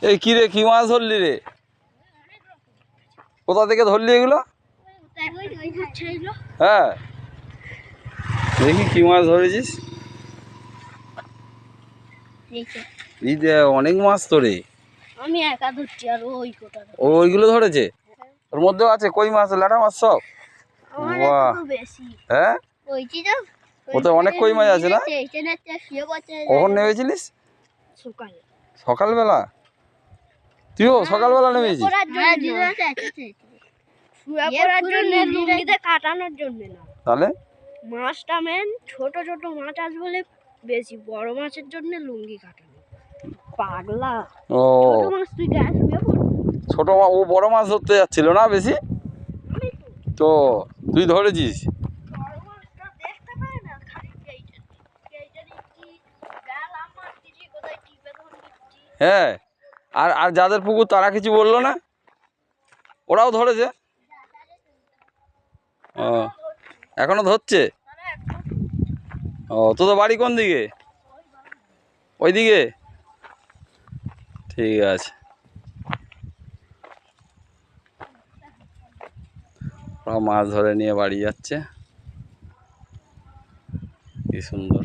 এই কি রে, কি মাছ ধরলি রে? কোথা থেকে ধরলি এগুলো? হ্যাঁ, দেখি কি মাছ ধরেছিস। এই যে অনেক মাছ তো রে। আমি একা ধরছি আর ওই কোটা ওইগুলো ধরেছে। ওর মধ্যেও আছে কই মাছ, ল্যাটা মাছ সব। বাহ, হ্যাঁ ও তো অনেক কই মাছ আছে না? কখন নেমেছিলিস? সকালবেলা? তুইও সকালবেলা নেমেছিস? কাটানোর জন্য না, তাহলে মাছটা মেন ছোট ছোট মাছ আছে বলে বেশি, বড় মাছের জন্য লুঙ্গি কাটানো। পাগলা। ও ছোট মাছ তুই গায়ে শুয়ে পড়। ছোট মাছ, ও বড় মাছ ধরতে যাচ্ছিল না বেশি, তো তুই ধরেছিস? বড় মাছটা দেখতে পায় না, খালি কোথায় টিপে ধরছি। হ্যাঁ, আর আর যাদের পুকুর তারা কিছু বললো না? ওরাও ধরেছে? ও, এখনো ধরছে? ও, তোদের বাড়ি কোন দিকে? ওই দিকে? ঠিক আছে। ওরা মাছ ধরে নিয়ে বাড়ি যাচ্ছে। কি সুন্দর।